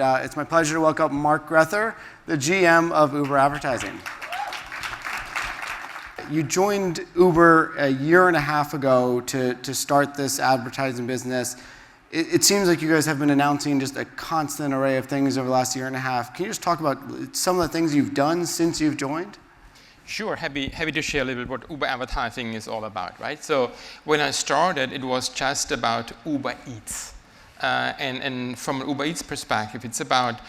and it's my pleasure to welcome Mark Grether, the GM of Uber Advertising. You joined Uber a year and a half ago to start this advertising business. It seems like you guys have been announcing just a constant array of things over the last year and a half. Can you just talk about some of the things you've done since you've joined? Sure, happy to share a little bit what Uber Advertising is all about, right? So when I started, it was just about Uber Eats. And from an Uber Eats perspective, it's about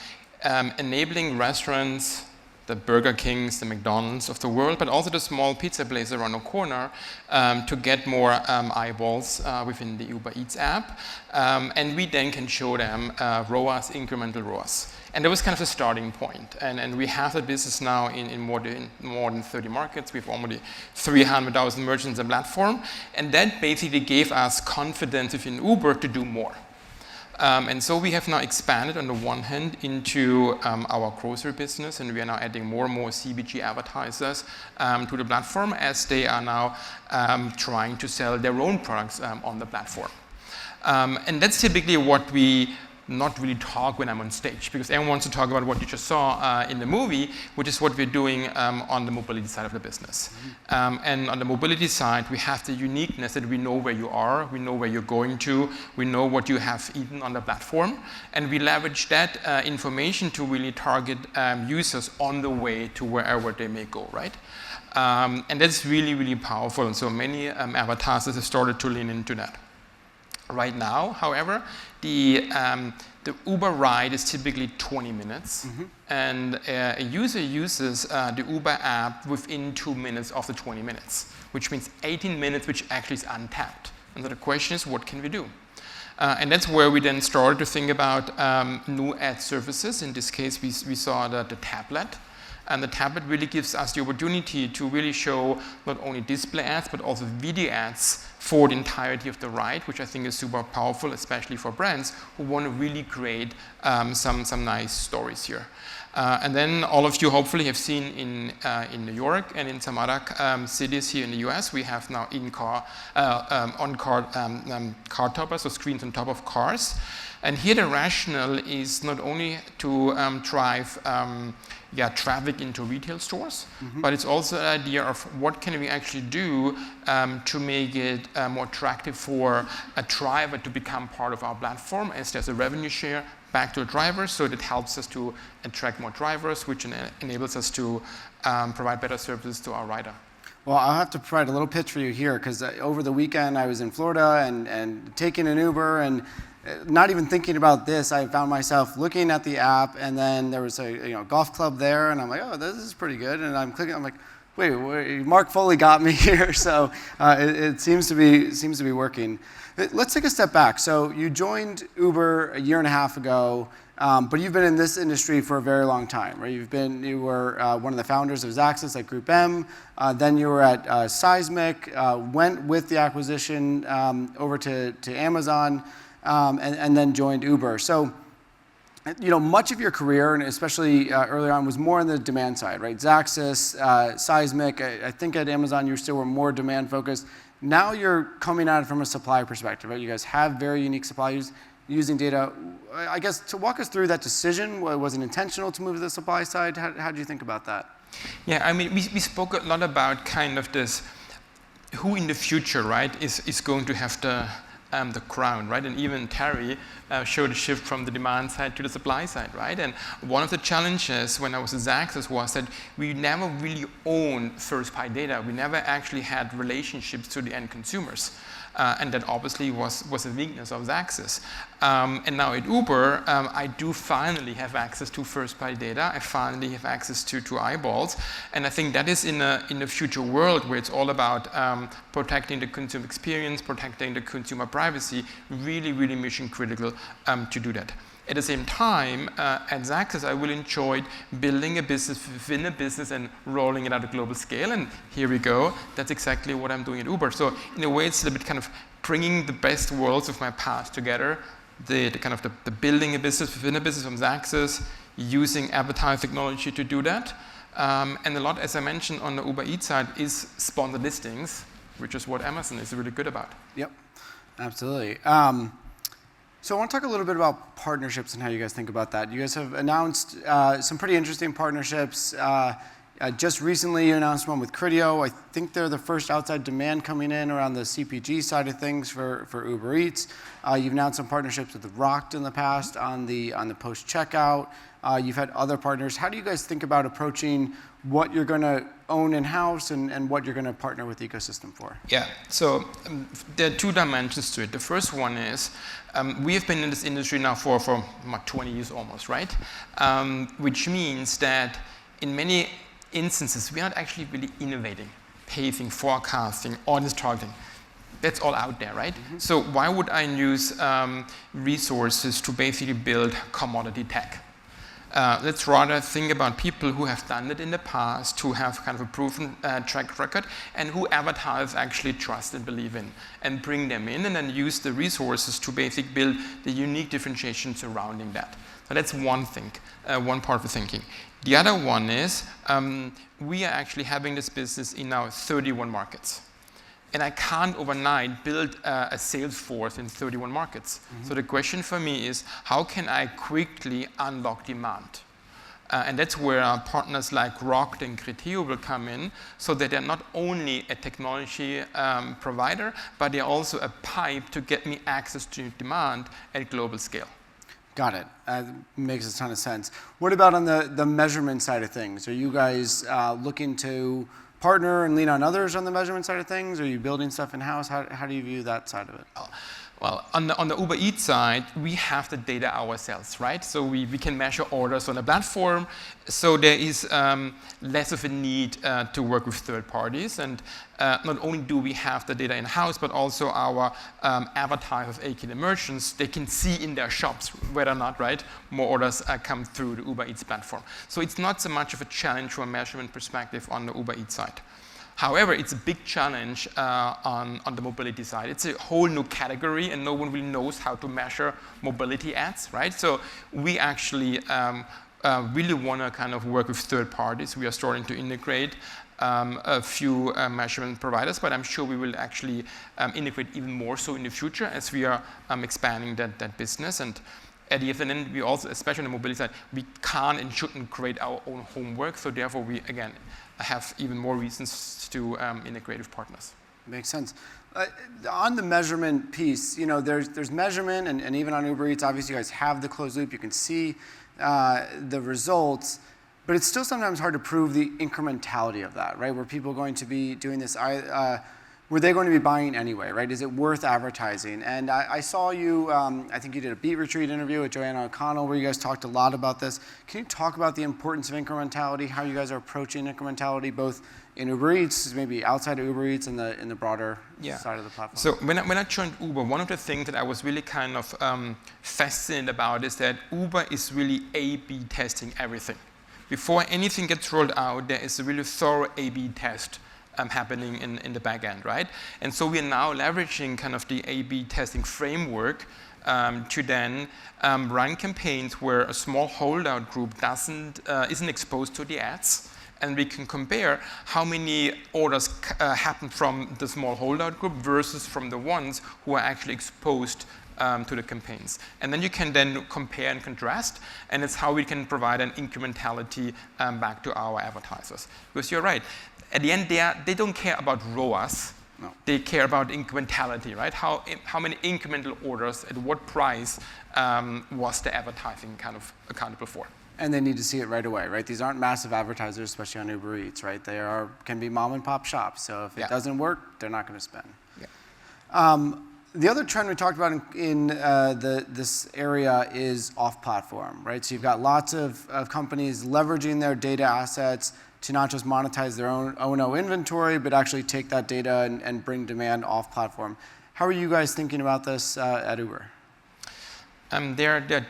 enabling restaurants, the Burger Kings, the McDonald's of the world, but also the small pizza place around the corner to get more eyeballs within the Uber Eats app. And we then can show them ROAS, incremental ROAS. And that was kind of the starting point. And we have the business now in more than 30 markets. We have already 300,000 merchants on the platform. And that basically gave us confidence within Uber to do more. And so we have now expanded on the one hand into our grocery business, and we are now adding more and more CPG advertisers to the platform as they are now trying to sell their own products on the platform. And that's typically what we not really talk when I'm on stage, because everyone wants to talk about what you just saw in the movie, which is what we're doing on the mobility side of the business. And on the mobility side, we have the uniqueness that we know where you are, we know where you're going to, we know what you have eaten on the platform, and we leverage that information to really target users on the way to wherever they may go, right? And that's really, really powerful, and so many advertisers have started to lean into that. Right now, however, the Uber ride is typically 20 minutes, and a user uses the Uber app within 2 minutes of the 20 minutes, which means 18 minutes, which actually is untapped. And so the question is, what can we do? And that's where we then started to think about new ad services. In this case, we saw the tablet. And the tablet really gives us the opportunity to really show not only display ads, but also video ads for the entirety of the ride, which I think is super powerful, especially for brands who want to really create some nice stories here. And then all of you hopefully have seen in New York and in some other cities here in the US, we have now in-car, on-car car toppers, so screens on top of cars. And here the rationale is not only to drive traffic into retail stores, but it's also an idea of what can we actually do to make it more attractive for a driver to become part of our platform, as there's a revenue share back to the drivers, so that helps us to attract more drivers, which enables us to provide better services to our rider. Well, I'll have to provide a little pitch for you here, because over the weekend I was in Florida and taking an Uber, and not even thinking about this, I found myself looking at the app, and then there was a golf club there, and I'm like, oh, this is pretty good. And I'm clicking, I'm like, wait, Mark Foley got me here. So it seems to be working. Let's take a step back. So you joined Uber a year and a half ago, but you've been in this industry for a very long time, right? You were one of the founders of Xaxis at Group M. Then you were at Seismic, went with the acquisition over to Amazon. And then joined Uber. So, much of your career, and especially early on, was more on the demand side, right? Xaxis, Seismic. I think at Amazon you still were more demand focused. Now you're coming at it from a supply perspective, right? You guys have very unique suppliers using data. I guess to walk us through that decision, was it intentional to move to the supply side? How do you think about that? Yeah, I mean, we spoke a lot about kind of this, who in the future, right, is going to have the crown, right? And even Terry showed a shift from the demand side to the supply side, right? And one of the challenges when I was at Xaxis was that we never really owned first-party data. We never actually had relationships to the end consumers. And that obviously was a weakness of Xaxis. And now at Uber, I do finally have access to first-party data. I finally have access to eyeballs. And I think that is in a future world where it's all about protecting the consumer experience, protecting the consumer privacy, really, really mission critical to do that. At the same time, at Xaxis, I really enjoyed building a business within a business and rolling it at a global scale. And here we go. That's exactly what I'm doing at Uber. So in a way, it's a little bit kind of bringing the best worlds of my past together. The building a business within a business from Xaxis, using advertising technology to do that. And a lot, as I mentioned, on the Uber Eats side is sponsored listings, which is what Amazon is really good about. Yep, absolutely. So I want to talk a little bit about partnerships and how you guys think about that. You guys have announced some pretty interesting partnerships. Just recently you announced one with Criteo. I think they're the first outside demand coming in around the CPG side of things for Uber Eats. You've announced some partnerships with Rocked in the past on the post-checkout. You've had other partners. How do you guys think about approaching what you're going to own in-house and what you're going to partner with the ecosystem for? Yeah, so there are two dimensions to it. The first one is we have been in this industry now for 20 years almost, right? Which means that in many instances, we are not actually really innovating, pacing, forecasting, audience targeting. That's all out there, right? Mm-hmm. So why would I use resources to basically build commodity tech? Let's rather think about people who have done it in the past, who have kind of a proven track record, and who advertisers actually trust and believe in, and bring them in, and then use the resources to basically build the unique differentiation surrounding that. So that's one thing, one part of the thinking. The other one is we are actually having this business in now 31 markets. And I can't overnight build a sales force in 31 markets. Mm-hmm. So the question for me is, how can I quickly unlock demand? And that's where our partners like Rocked and Grether will come in, so that they're not only a technology provider, but they're also a pipe to get me access to demand at global scale. Got it. Makes a ton of sense. What about on the measurement side of things? Are you guys looking to partner and lean on others on the measurement side of things? Are you building stuff in-house? How do you view that side of it? Well, on the Uber Eats side, we have the data ourselves, right? So we can measure orders on the platform. So there is less of a need to work with third parties. And not only do we have the data in-house, but also our advertisers, aka the merchants, they can see in their shops whether or not, right, more orders come through the Uber Eats platform. So it's not so much of a challenge from a measurement perspective on the Uber Eats side. However, it's a big challenge on the mobility side. It's a whole new category, and no one really knows how to measure mobility ads, right? So we actually really want to kind of work with third parties. We are starting to integrate a few measurement providers, but I'm sure we will actually integrate even more so in the future as we are expanding that business. And at the end, we also, especially on the mobility side, we can't and shouldn't create our own homework. So therefore, we, again, have even more reasons to integrate with partners. Makes sense. On the measurement piece, you know, there's measurement, and even on Uber Eats, obviously you guys have the closed loop. You can see the results, but it's still sometimes hard to prove the incrementality of that, right? Were people going to be doing this? Were they going to be buying anyway, right? Is it worth advertising? And I saw you, I think you did a Beat Retreat interview with Joanna O'Connell where you guys talked a lot about this. Can you talk about the importance of incrementality, how you guys are approaching incrementality, both in Uber Eats, maybe outside of Uber Eats, in the broader side of the platform? So when I joined Uber, one of the things that I was really kind of fascinated about is that Uber is really A/B testing everything. Before anything gets rolled out, there is a really thorough A/B test happening in the back end, right? And so we are now leveraging kind of the A/B testing framework to then run campaigns where a small holdout group isn't exposed to the ads, and we can compare how many orders happen from the small holdout group versus from the ones who are actually exposed to the campaigns. And then you can then compare and contrast, and it's how we can provide an incrementality back to our advertisers. Because you're right, at the end, they don't care about ROAS. No. They care about incrementality, right? How many incremental orders at what price was the advertising kind of accountable for? And they need to see it right away, right? These aren't massive advertisers, especially on Uber Eats, right? They can be mom and pop shops. So if it doesn't work, they're not going to spend. Yeah. The other trend we talked about in this area is off-platform, right? So you've got lots of companies leveraging their data assets to not just monetize their own O&O inventory, but actually take that data and bring demand off-platform. How are you guys thinking about this at Uber? There are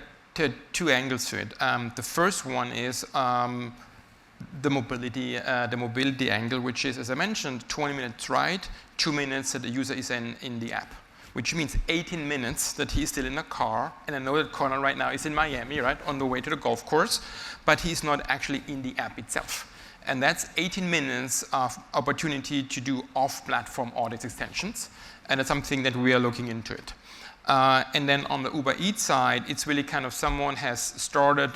two angles to it. The first one is the mobility angle, which is, as I mentioned, 20 minutes ride, 2 minutes that the user is in the app, which means 18 minutes that he's still in a car. And I know that Conor right now is in Miami, right, on the way to the golf course, but he's not actually in the app itself. And that's 18 minutes of opportunity to do off-platform audience extensions, and it's something that we are looking into it. And then on the Uber Eats side, it's really kind of someone has started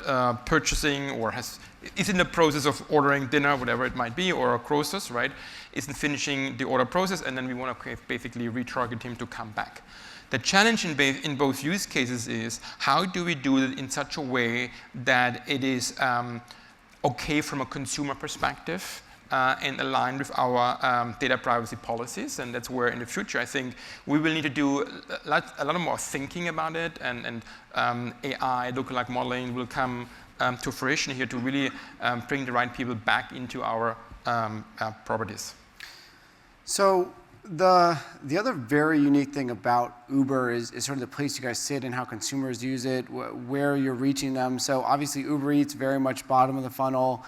purchasing or is in the process of ordering dinner, whatever it might be, or groceries, right? Isn't finishing the order process, and then we want to basically retarget him to come back. The challenge in both use cases is how do we do it in such a way that it is okay from a consumer perspective and aligned with our data privacy policies, and that's where in the future I think we will need to do a lot more thinking about it, and AI, lookalike modeling will come to fruition here to really bring the right people back into our properties. So the other very unique thing about Uber is sort of the place you guys sit and how consumers use it, where you're reaching them. So obviously Uber Eats very much bottom of the funnel.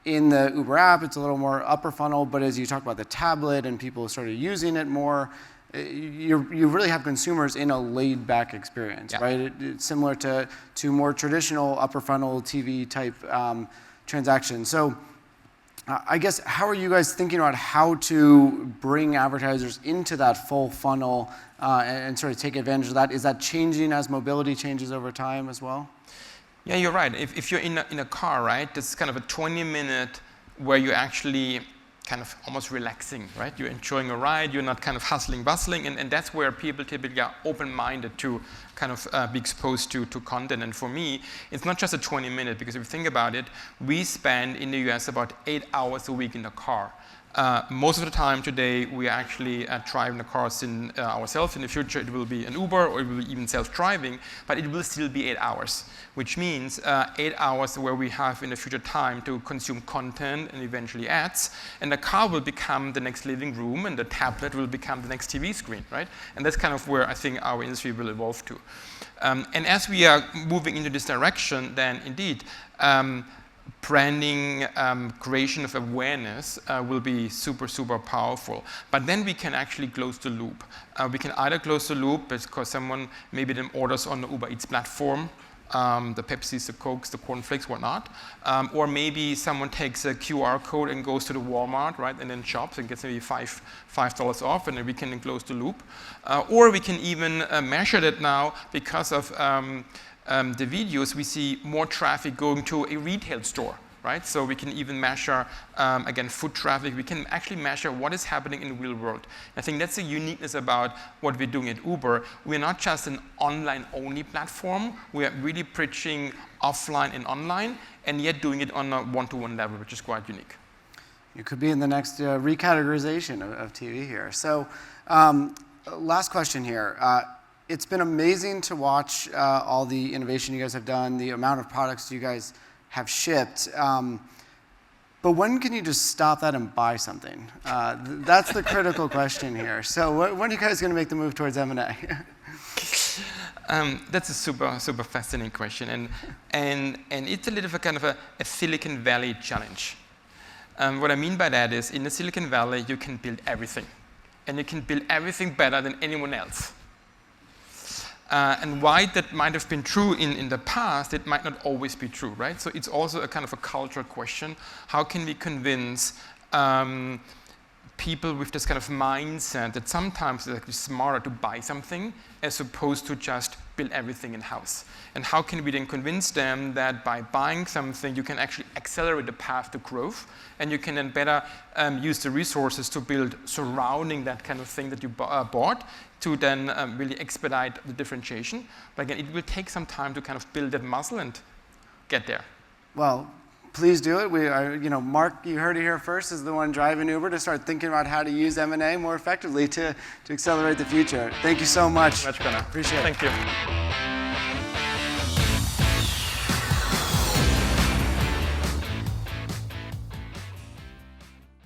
In the Uber app, it's a little more upper funnel, but as you talk about the tablet and people started using it more, you really have consumers in a laid-back experience, right? It's similar to more traditional upper funnel TV type transactions. So I guess how are you guys thinking about how to bring advertisers into that full funnel and sort of take advantage of that? Is that changing as mobility changes over time as well? Yeah, you're right. If you're in a car, right, this is kind of a 20-minute where you're actually kind of almost relaxing, right? You're enjoying a ride, you're not kind of hustling, bustling, and that's where people typically are open-minded to kind of be exposed to content. And for me, it's not just a 20-minute, because if you think about it, we spend in the US about 8 hours a week in the car. Most of the time today, we are actually driving the cars ourselves. In the future, it will be an Uber or it will be even self-driving, but it will still be 8 hours, which means 8 hours where we have in the future time to consume content and eventually ads. And the car will become the next living room, and the tablet will become the next TV screen, right? And that's kind of where I think our industry will evolve to. And as we are moving into this direction, then indeed, branding, creation of awareness will be super, super powerful. But then we can actually close the loop. We can either close the loop because someone maybe then orders on the Uber Eats platform, the Pepsis, the Cokes, the cornflakes, whatnot. Or maybe someone takes a QR code and goes to the Walmart, right, and then shops and gets maybe $5 off, and then we can close the loop. Or we can even measure that now because of the videos, we see more traffic going to a retail store, right? So we can even measure, again, foot traffic. We can actually measure what is happening in the real world. I think that's the uniqueness about what we're doing at Uber. We're not just an online-only platform. We are really preaching offline and online, and yet doing it on a one-to-one level, which is quite unique. You could be in the next recategorization of TV here. So last question here. It's been amazing to watch all the innovation you guys have done, the amount of products you guys have shipped. But when can you just stop that and buy something? That's the critical question here. So when are you guys going to make the move towards M&A? That's a super, super fascinating question. And it's a little bit kind of a Silicon Valley challenge. What I mean by that is in the Silicon Valley, you can build everything. And you can build everything better than anyone else. And why that might have been true in the past, it might not always be true, right? So it's also a kind of a cultural question. How can we convince people with this kind of mindset that sometimes it's actually smarter to buy something as opposed to just build everything in-house? And how can we then convince them that by buying something, you can actually accelerate the path to growth, and you can then better use the resources to build surrounding that kind of thing that you bought to then really expedite the differentiation. But again, it will take some time to kind of build that muscle and get there. Well, please do it. We are, Mark, you heard it here first, is the one driving Uber to start thinking about how to use M&A more effectively to accelerate the future. Thank you so much. Much better. Appreciate it. Thank you.